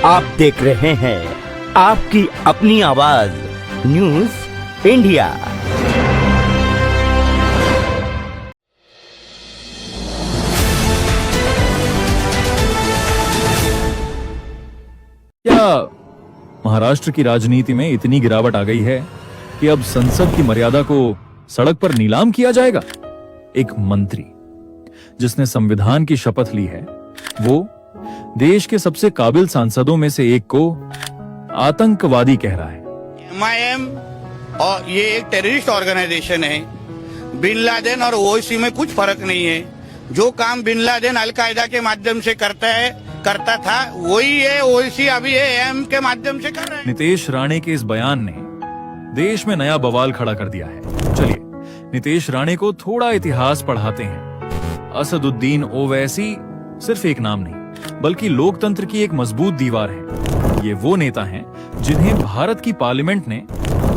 आप देख रहे हैं आपकी अपनी आवाज न्यूज इंडिया। क्या महाराष्ट्र की राजनीति में इतनी गिरावट आ गई है कि अब संसद की मर्यादा को सड़क पर नीलाम किया जाएगा? एक मंत्री जिसने संविधान की शपथ ली है, वो देश के सबसे काबिल सांसदों में से एक को आतंकवादी कह रहा है। MIM और ये एक टेररिस्ट ऑर्गेनाइजेशन है। बिन लादेन और ओवैसी में कुछ फर्क नहीं है। जो काम बिन लादेन अलकायदा के माध्यम से करता था वही है ओवैसी अभी AM के माध्यम से कर रहे हैं। नितेश राणे के इस बयान ने देश में नया बवाल खड़ा कर दिया है। चलिए नितेश राणे को थोड़ा इतिहास पढ़ाते हैं। असदुद्दीन ओवैसी सिर्फ एक नाम नहीं बल्कि लोकतंत्र की एक मजबूत दीवार है। ये वो नेता हैं जिन्हें भारत की पार्लियामेंट ने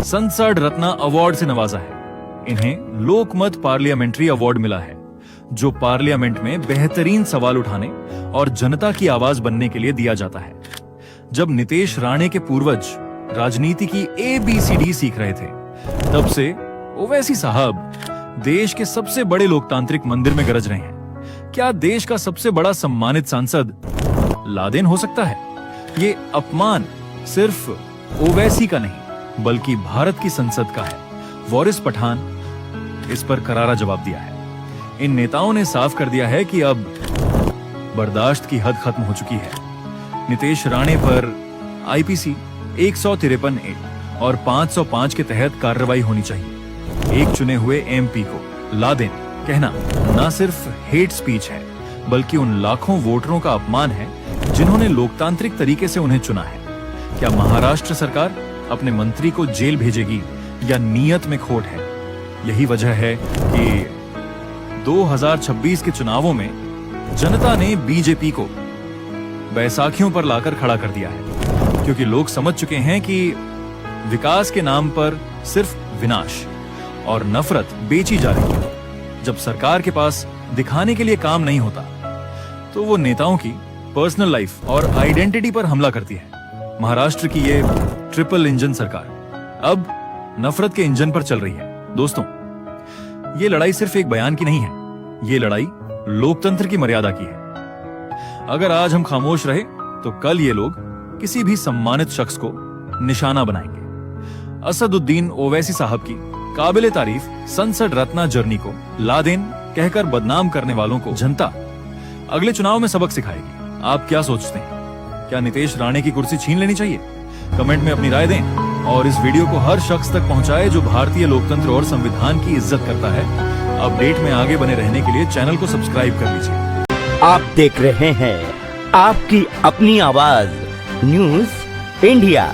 संसद रत्न अवार्ड से नवाजा है। इन्हें लोकमत पार्लियामेंट्री अवार्ड मिला है, जो पार्लियामेंट में बेहतरीन सवाल उठाने और जनता की आवाज बनने के लिए दिया जाता है। जब नितेश राणे के पूर्वज राजनीति की ABCD सीख रहे थे, तब से ओवैसी साहब देश के सबसे बड़े लोकतांत्रिक मंदिर में गरज रहे हैं। क्या देश का सबसे बड़ा सम्मानित सांसद लादेन हो सकता है? ये अपमान सिर्फ ओवैसी का नहीं बल्कि भारत की संसद का है। वॉरिस पठान इस पर करारा जवाब दिया है। इन नेताओं ने साफ कर दिया है कि अब बर्दाश्त की हद खत्म हो चुकी है। नितेश राणे पर IPC 153A और 505 के तहत कार्रवाई होनी चाहिए। एक चुने हुए MP को लादेन कहना न सिर्फ हेट स्पीच है बल्कि उन लाखों वोटरों का अपमान है जिन्होंने लोकतांत्रिक तरीके से उन्हें चुना है। क्या महाराष्ट्र सरकार अपने मंत्री को जेल भेजेगी या नीयत में खोट है? यही वजह है कि 2026 के चुनावों में जनता ने BJP को बैसाखियों पर लाकर खड़ा कर दिया है, क्योंकि लोग समझ चुके हैं कि विकास के नाम पर सिर्फ विनाश और नफरत बेची जा रही है। जब सरकार के पास दिखाने के लिए काम नहीं होता तो वो नेताओं की पर्सनल लाइफ और आइडेंटिटी पर हमला करती है। महाराष्ट्र की ये ट्रिपल इंजन सरकार अब नफरत के इंजन पर चल रही है। दोस्तों, ये लड़ाई सिर्फ एक बयान की नहीं है, ये लड़ाई लोकतंत्र की मर्यादा की है। अगर आज हम खामोश रहे तो कल ये लोग किसी भी सम्मानित शख्स को निशाना बनाएंगे। असदुद्दीन ओवैसी साहब की काबिले तारीफ संसद रत्न जर्नी को लादेन कहकर बदनाम करने वालों को जनता अगले चुनाव में सबक सिखाएगी। आप क्या सोचते हैं? क्या नितेश राणे की कुर्सी छीन लेनी चाहिए? कमेंट में अपनी राय दें और इस वीडियो को हर शख्स तक पहुंचाएं जो भारतीय लोकतंत्र और संविधान की इज्जत करता है। अपडेट में आगे बने रहने के लिए चैनल को सब्सक्राइब कर लीजिए। आप देख रहे हैं आपकी अपनी आवाज न्यूज इंडिया।